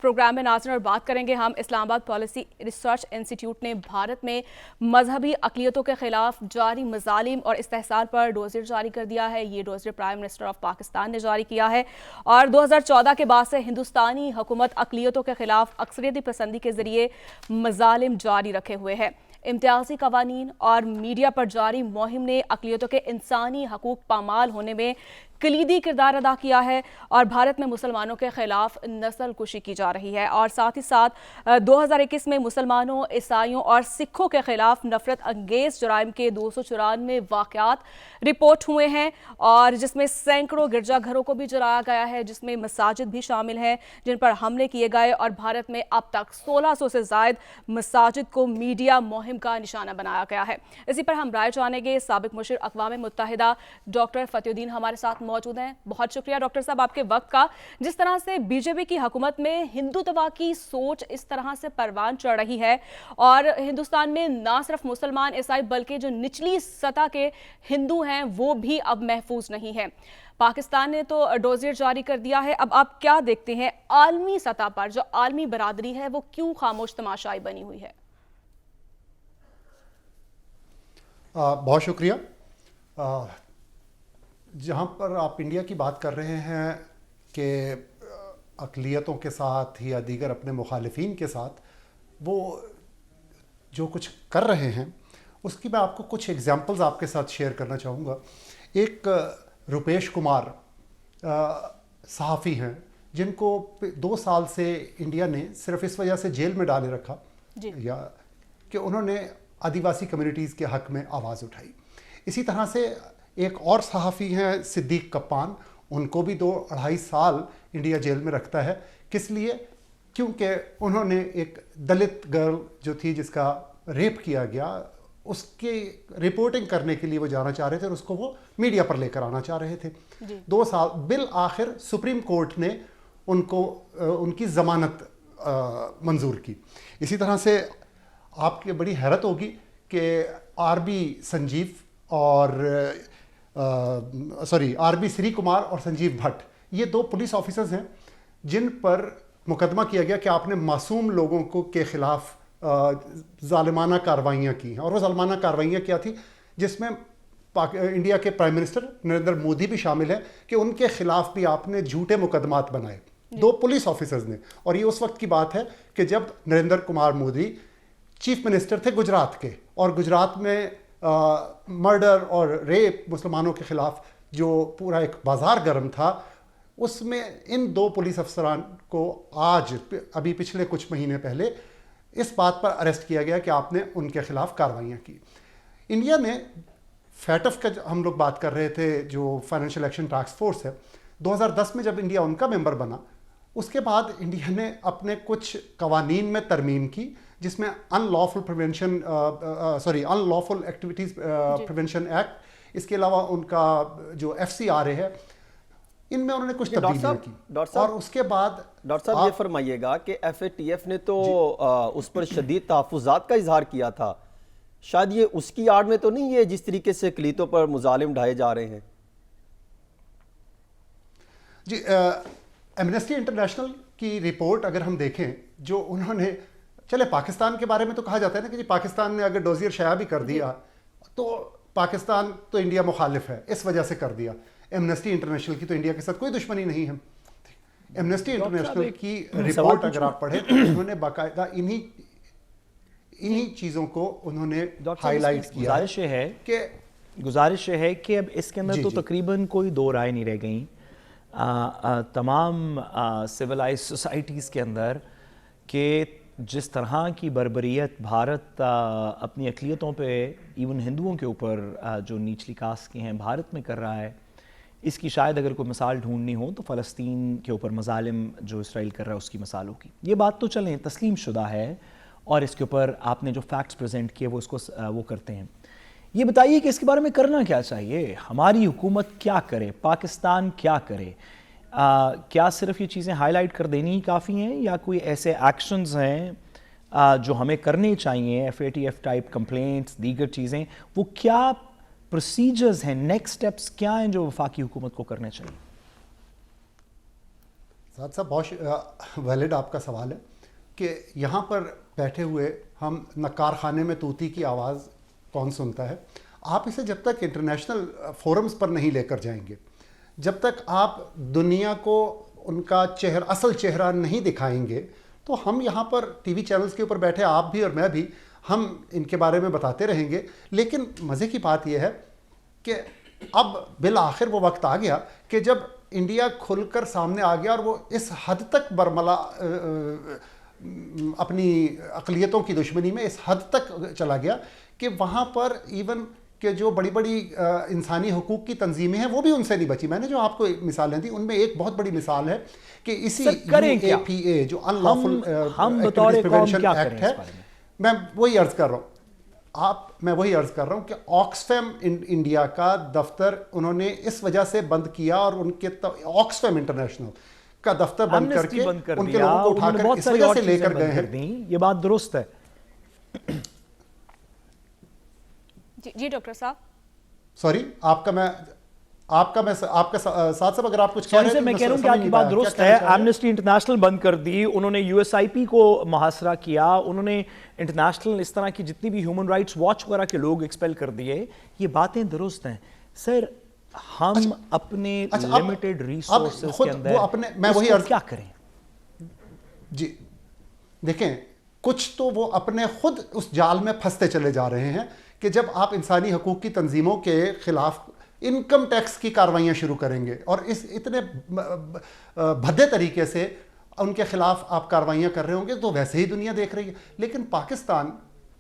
Programme में नाज़रीन और बात करेंगे हम इस्लामाबाद पॉलिसी रिसर्च इंस्टीट्यूट ने भारत में मजहबी अक़लियतों के खिलाफ जारी मज़ालिम और इस्तेहसाल पर डोज़र जारी कर दिया है। ये dozer prime minister of Pakistan ने जारी किया है और 2014 के बाद से हिंदुस्तानी हुकूमत अक़लियतों के खिलाफ अक्सरियती पसंदी के ज़रिए मज़ालिम जारी रखे हुए है। इम्तियाजी कवानीन और मीडिया पर जारी मुहिम ने अक़लियतों के इंसानी हकूक़ पामाल होने में कलीदी किरदार अदा किया है और भारत में मुसलमानों के खिलाफ नस्ल कुशी की जा रही है और साथ ही साथ 2021 में मुसलमानों, ईसाइयों और सिखों के खिलाफ नफरत अंगेज जराइम के 294 वाक़यात रिपोर्ट हुए हैं और जिसमें सैकड़ों गिरजाघरों को भी जलाया गया है, जिसमें मसाजिद भी शामिल हैं जिन पर हमले किए गए और भारत में अब तक 1600 से ज़ायद मसाजिद को मीडिया मुहिम का निशाना बनाया गया है। इसी पर हम राय जानेंगे। साबिक मुशीर अक़वाम मुत्तहिदा डॉक्टर फ़तिउद्दीन हमारे साथ मौजूद हैं। बहुत शुक्रिया डॉक्टर साहब आपके वक्त का। जिस तरह से बीजेपी की हुकूमत में हिंदुत्व की सोच इस तरह से परवान चढ़ रही है और हिंदुस्तान में ना सिर्फ मुसलमान, ईसाई बल्कि जो निचली सतह के हिंदू हैं वो भी अब महफूज नहीं है। पाकिस्तान ने तो डोज़र जारी कर दिया है। अब आप क्या देखते हैं आलमी सतह पर जो आलमी बरादरी है वो क्यों खामोश तमाशाई बनी हुई है? बहुत शुक्रिया। जहाँ पर आप इंडिया की बात कर रहे हैं कि अक़लियतों के साथ या दीगर अपने मुखालिफिन के साथ वो जो कुछ कर रहे हैं उसकी मैं आपको कुछ एग्जांपल्स आपके साथ शेयर करना चाहूँगा। एक रुपेश कुमार सहाफ़ी हैं जिनको 2 साल से इंडिया ने सिर्फ इस वजह से जेल में डाले रखा या कि उन्होंने आदिवासी कम्युनिटीज़ के हक़ में आवाज़ उठाई। इसी तरह से एक और सहाफ़ी हैं सिद्दीक़ कप्पान, उनको भी 2-2.5 साल इंडिया जेल में रखता है। किस लिए? क्योंकि उन्होंने एक दलित गर्ल जो थी जिसका रेप किया गया उसकी रिपोर्टिंग करने के लिए वो जाना चाह रहे थे और उसको वो मीडिया पर लेकर आना चाह रहे थे। 2 साल बिल आखिर सुप्रीम कोर्ट ने उनको उनकी ज़मानत मंजूर की। इसी तरह से आपकी बड़ी हैरत होगी कि आरबी संजीव और आरबी श्री कुमार और संजीव भट्ट, ये 2 पुलिस ऑफिसर्स हैं जिन पर मुकदमा किया गया कि आपने मासूम लोगों को के ख़िलाफ़ ज़ालिमाना कार्रवाइयाँ की हैं। और वो ज़ालिमाना कार्रवाइयाँ क्या थी जिसमें इंडिया के प्राइम मिनिस्टर नरेंद्र मोदी भी शामिल है कि उनके ख़िलाफ़ भी आपने झूठे मुकदमात बनाए 2 पुलिस ऑफिसर्स ने। और ये उस वक्त की बात है कि जब नरेंद्र कुमार मोदी चीफ मिनिस्टर थे गुजरात के और गुजरात में मर्डर और रेप मुसलमानों के ख़िलाफ़ जो पूरा एक बाज़ार गर्म था उसमें इन 2 पुलिस अफसरान को आज अभी पिछले कुछ महीने पहले इस बात पर अरेस्ट किया गया कि आपने उनके ख़िलाफ़ कार्रवाइयाँ की। इंडिया ने फैटफ का हम लोग बात कर रहे थे जो फाइनेंशियल एक्शन टास्क फोर्स है, 2010 में जब इंडिया उनका मेंबर बना उसके बाद इंडिया ने अपने कुछ कवानीन में तरमीम की जिसमें अनलॉफुल एक्टिविटीज़ प्रिवेंशन एक्ट, इसके अलावा उनका जो FCRA है इनमें उन्होंने कुछ तब्दीलियाँ की। और उसके बाद डॉक्टर साहब ये फरमाइएगा कि FATF ने तो उस पर शदीद तहफ़्फ़ुज़ात का इजहार किया था, शायद ये उसकी आड़ में तो नहीं है जिस तरीके से अक़लियतों पर मुज़ालिम ढाए जा रहे हैं? जी, एमनेस्टी इंटरनेशनल की रिपोर्ट अगर हम देखें जो उन्होंने, चले पाकिस्तान के बारे में तो कहा जाता है ना कि जी पाकिस्तान ने अगर डोज़र शाया भी कर दिया तो पाकिस्तान तो इंडिया मुखालिफ है इस वजह से कर दिया। एमनेस्टी इंटरनेशनल की तो इंडिया के साथ कोई दुश्मनी नहीं है। एमनेस्टी इंटरनेशनल की रिपोर्ट अगर आप पढ़ें तो उन्होंने बाकायदा इन्हीं चीज़ों को उन्होंने हाईलाइट किया। गुजारिश है कि अब इसके अंदर तो तकरीबन कोई 2 राय नहीं रह गई तमाम सिविलाइज सोसाइटीज़ के अंदर कि जिस तरह की बर्बरियत भारत अपनी अक़लियतों पे इवन हिंदुओं के ऊपर जो निचली कास्ट के हैं भारत में कर रहा है, इसकी शायद अगर कोई मिसाल ढूंढनी हो तो फ़लस्तीन के ऊपर मज़ालिम जो इसराइल कर रहा है उसकी मिसाल होगी। ये बात तो चलें तस्लीम शुदा है और इसके ऊपर आपने जो फैक्ट्स प्रेजेंट किए वो इसको वो करते हैं। ये बताइए कि इसके बारे में करना क्या चाहिए, हमारी हुकूमत क्या करे, पाकिस्तान क्या करे? क्या सिर्फ ये चीज़ें हाईलाइट कर देनी ही काफ़ी हैं या कोई ऐसे एक्शंस हैं जो हमें करने चाहिए, FATF टाइप कंप्लेंट्स, दीगर चीज़ें, वो क्या प्रोसीजर्स हैं, नेक्स्ट स्टेप्स क्या हैं जो वफाकी हुकूमत को करने चाहिए? साथ साहब बहुत वैलिड आपका सवाल है कि यहाँ पर बैठे हुए हम न कारखाने में तूती की आवाज़ कौन सुनता है। आप इसे जब तक इंटरनेशनल फोरम्स पर नहीं लेकर जाएंगे, जब तक आप दुनिया को उनका असल चेहरा नहीं दिखाएंगे, तो हम यहाँ पर टीवी चैनल्स के ऊपर बैठे आप भी और मैं भी, हम इनके बारे में बताते रहेंगे। लेकिन मज़े की बात यह है कि अब बिल आखिर वो वक्त आ गया कि जब इंडिया खुलकर सामने आ गया और वो इस हद तक बरमला अपनी अक़लियतों की दुश्मनी में इस हद तक चला गया कि वहाँ पर इवन कि जो बड़ी बड़ी इंसानी हकूक़ की तंजीमें हैं वो भी उनसे नहीं बची। मैंने जो आपको मिसालें दी उनमें एक बहुत बड़ी मिसाल है कि इसी UAPA जो अनलॉफुल एक्टिविटीज प्रिवेंशन एक्ट है, मैं वही अर्ज़ कर रहा हूँ कि ऑक्सफैम इंडिया का दफ्तर उन्होंने इस वजह से बंद किया और उनके ऑक्सफैम इंटरनेशनल का दफ्तर बंद करके उनके लोगों को उठाकर इस वजह से लेकर गए हैं। ये बात दुरुस्त है। जी डॉक्टर साहब, सॉरी आपका साथ सब अगर आप कुछ कह रहे हैं, मैं कह रहा हूं कि आपकी बात दुरुस्त है। एमनेस्टी इंटरनेशनल बंद कर दी, उन्होंने USIP को मुहासरा किया, उन्होंने इंटरनेशनल इस तरह की जितनी भी ह्यूमन राइट्स वॉच वगैरह के लोग एक्सपेल कर दिए। ये बातें दुरुस्त हैं सर, हम अपने लिमिटेड रिसोर्सेज के अंदर मैं वही अर्ज क्या करें? जी देखें, कुछ तो वो अपने खुद उस जाल में फंसते चले जा रहे हैं कि जब आप इंसानी हकूक़ की तंजीमों के ख़िलाफ़ इनकम टैक्स की कार्रवाइयाँ शुरू करेंगे और इस इतने भद्दे तरीके से उनके ख़िलाफ़ आप कार्रवाइयाँ कर रहे होंगे, तो वैसे ही दुनिया देख रही है। लेकिन पाकिस्तान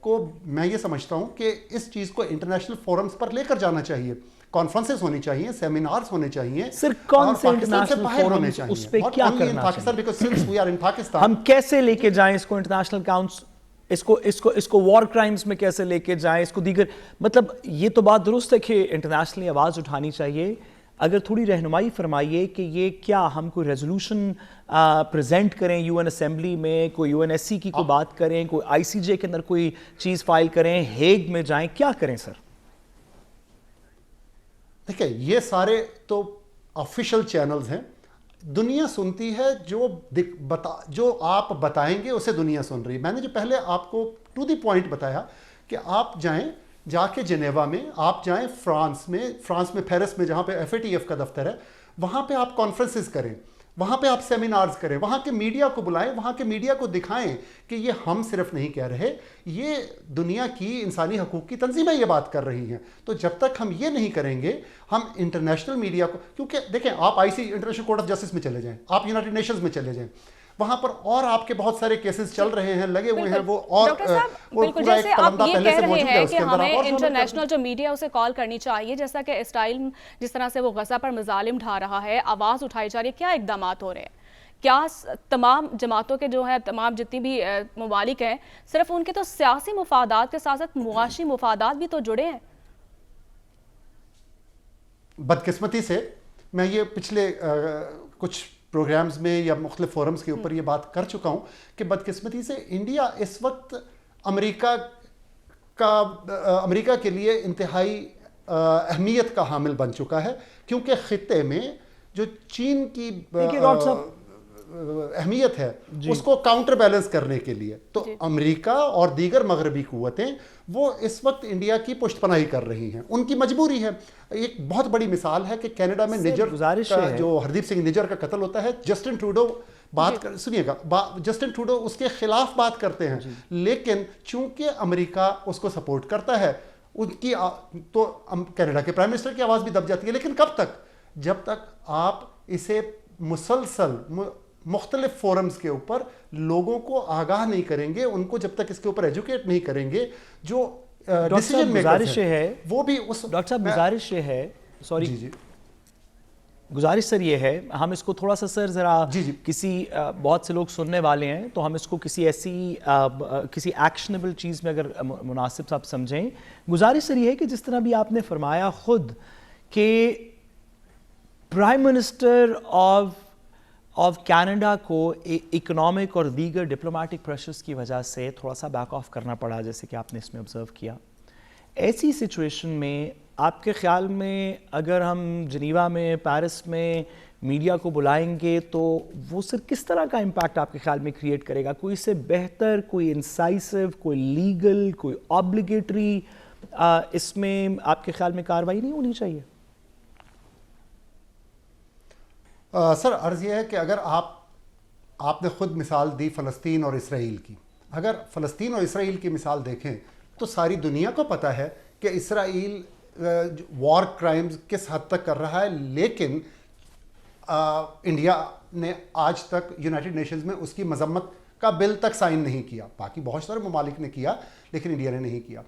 को मैं ये समझता हूँ कि इस चीज़ को इंटरनेशनल फोरम्स पर लेकर जाना चाहिए, कॉन्फ्रेंसेस होनी चाहिए, सेमिनार्स होने चाहिए। सर कौन से इंटरनेशनल फोरम्स, उस पे क्या करना चाहिए? हम कैसे लेके जाएं इसको इंटरनेशनल काउंसिल, इसको वॉर क्राइम्स में कैसे लेके जाएं, इसको दीगर, मतलब ये तो बात दुरुस्त है कि इंटरनेशनली आवाज़ उठानी चाहिए। अगर थोड़ी रहनुमाई फरमाइए कि ये क्या हम कोई रेजोल्यूशन प्रेजेंट करें UN असेंबली में, कोई UNSC की कोई बात करें, कोई ICJ के अंदर कोई चीज़ फाइल करें, हेग में जाएं, क्या करें सर? देखिए, ये सारे तो ऑफिशियल चैनल्स हैं, दुनिया सुनती है जो आप बताएंगे उसे दुनिया सुन रही है। मैंने जो पहले आपको टू द पॉइंट बताया कि आप जाके जिनेवा में, आप जाएं फ्रांस में पेरिस में जहाँ पे FATF का दफ्तर है, वहाँ पे आप कॉन्फ्रेंसेस करें, वहाँ पे आप सेमिनार्स करें, वहाँ के मीडिया को बुलाएं, वहाँ के मीडिया को दिखाएं कि ये हम सिर्फ नहीं कह रहे, ये दुनिया की इंसानी हकूक़ की तंजीमें ये बात कर रही हैं। तो जब तक हम ये नहीं करेंगे, हम इंटरनेशनल मीडिया को, क्योंकि देखें आप इंटरनेशनल कोर्ट ऑफ जस्टिस में चले जाएं, आप यूनाइटेड नेशंस में चले जाएं, वहाँ पर और आपके बहुत सारे केसेस चल रहे हैं, लगे हुए हैं वो, और बिल्कुल जैसे आप ये कह रहे हैं कि हमें इंटरनेशनल जो मीडिया उसे कॉल करनी चाहिए, जैसा कि इसराइल जिस तरह से वो गजा पर मजालिम ढा रहा है, आवाज़ उठाई जा रही है, क्या इक़दामात हो रहे हैं? क्या तमाम जमातों के जो है, तमाम जितनी भी ममालिक हैं, सिर्फ उनके तो सियासी मुफादात के साथ साथ मुआशी मुफादात भी तो जुड़े हैं? बदकिस्मती से मैं ये पिछले कुछ प्रोग्राम्स में या मुख्तलिफ फोरम्स के ऊपर ये बात कर चुका हूँ कि बदकिस्मती से इंडिया इस वक्त अमेरिका के लिए इंतहाई अहमियत का हामिल बन चुका है, क्योंकि खित्ते में जो चीन की अहमियत है उसको काउंटर बैलेंस करने के लिए तो अमेरिका और दीगर मगरबी कुव्वतें वो इस वक्त इंडिया की पुष्टपनाही कर रही हैं, उनकी मजबूरी है। एक बहुत बड़ी मिसाल है कि कनाडा में निजर का जो हरदीप सिंह निजर का कत्ल होता है, जस्टिन ट्रूडो सुनिएगा, जस्टिन ट्रूडो उसके खिलाफ बात करते हैं, लेकिन चूंकि अमेरिका उसको सपोर्ट करता है, उनकी तो कनाडा के प्राइम मिनिस्टर की आवाज़ भी दब जाती है। लेकिन कब तक? जब तक आप इसे मुसलसल मुख्तलिफ फोरम्स के ऊपर लोगों को आगाह नहीं करेंगे, उनको जब तक इसके ऊपर एजुकेट नहीं करेंगे, जो डिसीजन मेकर्स है वो भी उस डॉक्टर साहब गुजारिश ये है, सॉरी जी गुजारिश सर ये है, हम इसको थोड़ा सा सर ज़रा किसी बहुत से लोग सुनने वाले हैं, तो हम इसको किसी ऐसी किसी एक्शनेबल चीज़ में अगर मुनासिब साहब समझें। गुजारिश सर ये है कि जिस तरह भी आपने फरमाया खुद कि प्राइम मिनिस्टर ऑफ कनाडा को इकोनॉमिक और दीगर डिप्लोमेटिक प्रेशर्स की वजह से थोड़ा सा बैक ऑफ करना पड़ा, जैसे कि आपने इसमें ऑब्जर्व किया। ऐसी सिचुएशन में आपके ख्याल में अगर हम जिनीवा में, पेरिस में میڈیا کو بلائیں گے تو وہ صرف کس طرح کا امپیکٹ آپ کے خیال میں کریٹ کرے گا؟ کوئی اس سے بہتر، کوئی انسائسو، کوئی لیگل، کوئی آبلیگیٹری اس میں آپ کے خیال میں کارروائی نہیں ہونی چاہیے؟ سر عرض یہ ہے کہ اگر آپ نے خود مثال دی فلسطین اور اسرائیل کی، اگر فلسطین اور اسرائیل کی مثال دیکھیں تو ساری دنیا کو پتہ ہے کہ اسرائیل وار کرائمز کس حد تک کر رہا ہے، لیکن انڈیا نے آج تک یونائٹڈ نیشنز میں اس کی مذمت کا بل تک سائن نہیں کیا. باقی بہت سارے ممالک نے کیا لیکن انڈیا نے نہیں کیا.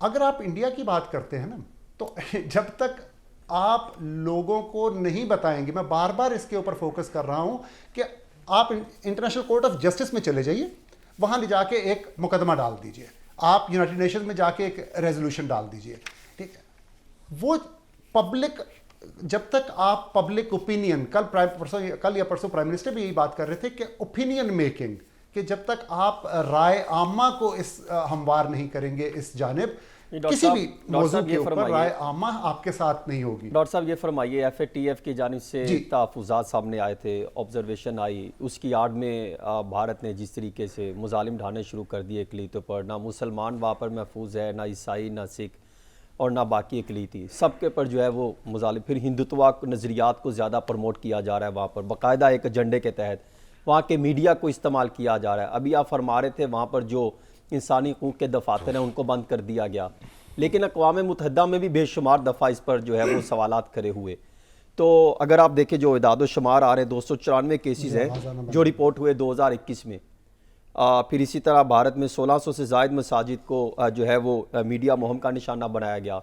اگر آپ انڈیا کی بات کرتے ہیں نا، تو جب تک آپ لوگوں کو نہیں بتائیں گے، میں بار بار اس کے اوپر فوکس کر رہا ہوں کہ آپ انٹرنیشنل کورٹ آف جسٹس میں چلے جائیے، وہاں لے جا کے ایک مقدمہ ڈال دیجئے، آپ یونائٹڈ نیشنز میں جا کے ایک ریزولوشن ڈال دیجئے، ٹھیک ہے. وہ پبلک، جب تک آپ پبلک اوپینین، کل یا پرسوں پرائم منسٹر بھی یہی بات کر رہے تھے کہ اوپینین میکنگ، کہ جب تک آپ رائے عامہ کو اس ہموار نہیں کریں گے اس جانب، کسی بھی موضوع کے اوپر رائے عامہ آپ کے ساتھ نہیں ہوگی. ڈاکٹر صاحب یہ فرمائیے، ایف اے ٹی ایف کی جانب سے تحفظات سامنے آئے تھے، آبزرویشن آئی، اس کی آڑ میں بھارت نے جس طریقے سے مظالم ڈھانے شروع کر دیے اقلیتوں پر، نہ مسلمان وہاں پر محفوظ ہے، نہ عیسائی، نہ سکھ اور نہ باقی اقلیتی، سب کے پر جو ہے وہ مظالم. پھر ہندوتوا نظریات کو زیادہ پروموٹ کیا جا رہا ہے وہاں پر باقاعدہ ایک ایجنڈے کے تحت، وہاں کے میڈیا کو استعمال کیا جا رہا ہے. ابھی آپ فرما رہے تھے وہاں پر جو انسانی حقوق کے دفاتر ہیں ان کو بند کر دیا گیا، لیکن اقوام متحدہ میں بھی بے شمار دفعہ اس پر جو ہے وہ سوالات کھڑے ہوئے. تو اگر آپ دیکھیں جو اعداد و شمار آ رہے ہیں، 294 کیسز ہیں جو رپورٹ ہوئے 2021 میں. پھر اسی طرح بھارت میں 1600 سے زائد مساجد کو جو ہے وہ میڈیا مہم کا نشانہ بنایا گیا.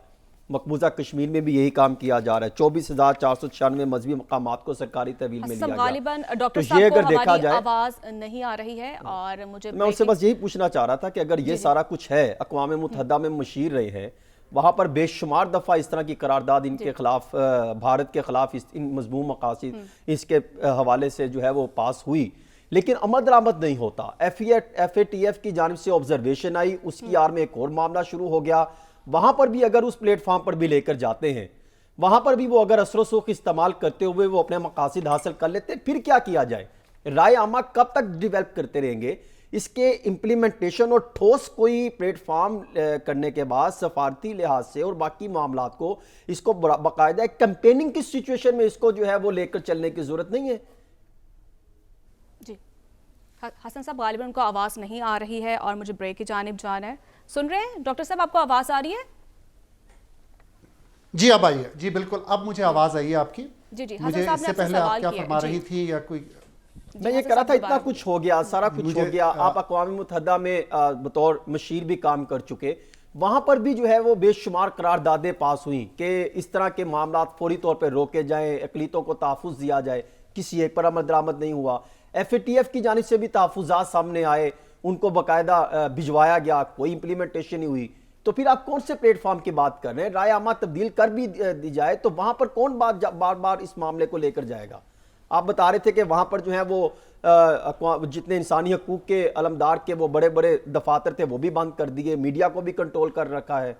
مقبوضہ کشمیر میں بھی یہی کام کیا جا رہا ہے. 24,496 مذہبی مقامات کو سرکاری تحویل میں لیا گیا. غالباً ڈاکٹر صاحب کو ہماری آواز نہیں آ رہی ہے، اور مجھے میں ان سے بس یہی پوچھنا چاہ رہا تھا کہ اگر یہ سارا کچھ ہے، اقوام متحدہ میں مشیر رہے ہیں، وہاں پر بے شمار دفعہ اس طرح کی قرارداد ان کے خلاف، بھارت کے خلاف ان مضمون مقاصد اس کے حوالے سے جو ہے وہ پاس ہوئی، لیکن عمل درآمد نہیں ہوتا. ایف اے ٹی ایف کی جانب سے آبزرویشن آئی، اس کی آڑ میں ایک اور معاملہ شروع ہو گیا. وہاں پر بھی اگر اس پلیٹ فارم پر بھی لے کر جاتے ہیں، وہاں پر بھی وہ اگر اثر و سوق استعمال کرتے ہوئے وہ اپنے مقاصد حاصل کر لیتے ہیں، پھر کیا کیا جائے؟ رائے عامہ کب تک ڈیولپ کرتے رہیں گے؟ اس کے امپلیمنٹیشن اور ٹھوس کوئی پلیٹ فارم کرنے کے بعد سفارتی لحاظ سے اور باقی معاملات کو، اس کو باقاعدہ ایک کمپیننگ کی سچویشن میں اس کو جو ہے وہ لے کر چلنے کی ضرورت نہیں ہے؟ جی حسن صاحب، غالباً ان کو آواز نہیں آ رہی ہے اور مجھے بریک کی جانب جانا ہے. سن رہے ہیں ڈاکٹر صاحب، آپ کو آواز آ رہی ہے؟ جی اب آئیے. جی بالکل، اب مجھے آواز آئی ہے آپ کی. جی جی، مجھے اس سے پہلے آپ کیا فرما رہی تھی یا کوئی؟ میں یہ کہہ رہا تھا اتنا کچھ ہو گیا، سارا کچھ ہو گیا، آپ اقوام متحدہ میں بطور مشیر بھی کام کر چکے، وہاں پر بھی جو ہے وہ بے شمار قراردادیں پاس ہوئیں کہ اس طرح کے معاملات فوری طور پہ روکے جائیں، اقلیتوں کو تحفظ دیا جائے. کسی ایک پر عمل درآمد نہیں ہوا. ایف اے ٹی ایف کی جانب سے بھی تحفظات سامنے آئے، ان کو باقاعدہ بھجوایا گیا، کوئی امپلیمنٹیشن نہیں ہوئی. تو پھر آپ کون سے پلیٹ فارم کی بات کر رہے ہیں؟ رائے عامہ تبدیل کر بھی دی جائے تو وہاں پر کون بار بار اس معاملے کو لے کر جائے گا؟ آپ بتا رہے تھے کہ وہاں پر جو ہے وہ جتنے انسانی حقوق کے علمدار کے وہ بڑے بڑے دفاتر تھے وہ بھی بند کر دیے، میڈیا کو بھی کنٹرول کر رکھا ہے.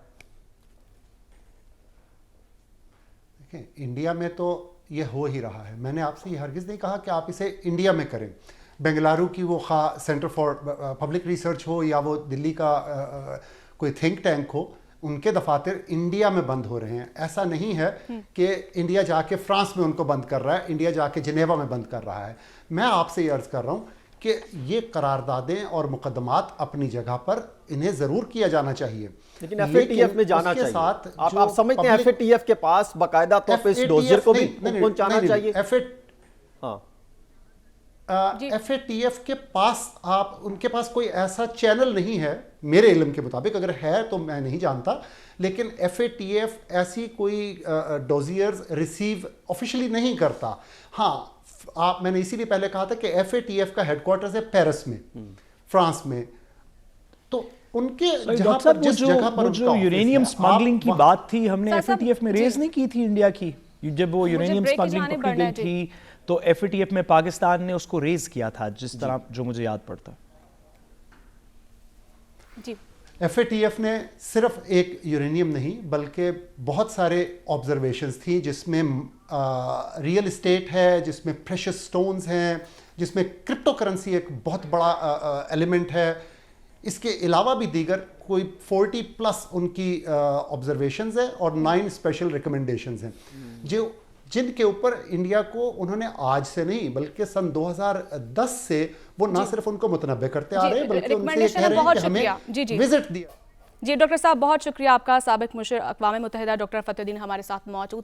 دیکھیں انڈیا میں تو یہ ہو ہی رہا ہے. میں نے آپ سے یہ ہرگز نہیں کہا کہ آپ اسے انڈیا میں کریں. بنگلورو کی وہ سینٹر فار پبلک ریسرچ ہو یا وہ دلی کا کوئی تھنک ٹینک ہو، ان کے دفاتر انڈیا میں بند ہو رہے ہیں. ایسا نہیں ہے کہ انڈیا جا کے فرانس میں ان کو بند کر رہا ہے، انڈیا جا کے جنیوا میں بند کر رہا ہے. میں آپ سے یہ عرض کر رہا ہوں کہ یہ قراردادیں اور مقدمات اپنی جگہ پر انہیں ضرور کیا جانا چاہیے، لیکن ایف اے ٹی ایف میں جانا چاہیے. آپ سمجھتے ہیں ایف اے ٹی ایف کے پاس باقاعدہ طور پہ اس ڈوزر کو بھی پہنچانا چاہیے؟ ایف اے ٹی ایف کے پاس ان کے پاس کوئی ایسا چینل نہیں ہے میرے علم کے مطابق، اگر ہے تو میں نہیں جانتا، لیکن ایف اے ٹی ایف ایسی کوئی ڈوزیئرز ریسیو آفیشلی نہیں کرتا. ہاں میں نے اسی لیے پہلے کہا تھا کہ ایف اے ٹی ایف کا ہیڈ کوارٹرز ہے پیرس میں، فرانس میں. تو ان کے جہاں پر جس جگہ پر جو یورینیم سمگلنگ کی بات تھی، ہم نے ایف اے ٹی ایف میں ریز نہیں کی تھی انڈیا کی. جب وہ یورینیم سمگلنگ پکڑی گئی تھی تو ایف اے ٹی ایف میں پاکستان نے اس کو ریز کیا تھا، جس طرح جو مجھے یاد پڑتا. جی FATF نے صرف ایک یورینیم نہیں بلکہ بہت سارے آبزرویشنز تھیں جس میں ریئل اسٹیٹ ہے، جس میں پریشس سٹونز ہیں، جس میں کرپٹو کرنسی ایک بہت بڑا ایلیمنٹ ہے. اس کے علاوہ بھی دیگر کوئی 40+ ان کی آبزرویشنز ہیں اور 9 اسپیشل ریکمنڈیشنز ہیں جن کے اوپر انڈیا کو انہوں نے آج سے نہیں بلکہ سن 2010 سے وہ نہ صرف ان کو متنبع کرتے آ رہے ہیں بلکہ ان سے یہ کہہ رہے ہیں کہ ہمیں وزٹ دیا. جی ڈاکٹر صاحب بہت شکریہ آپ کا. سابق مشیر اقوام متحدہ ڈاکٹر فتح الدین ہمارے ساتھ موجود تھے.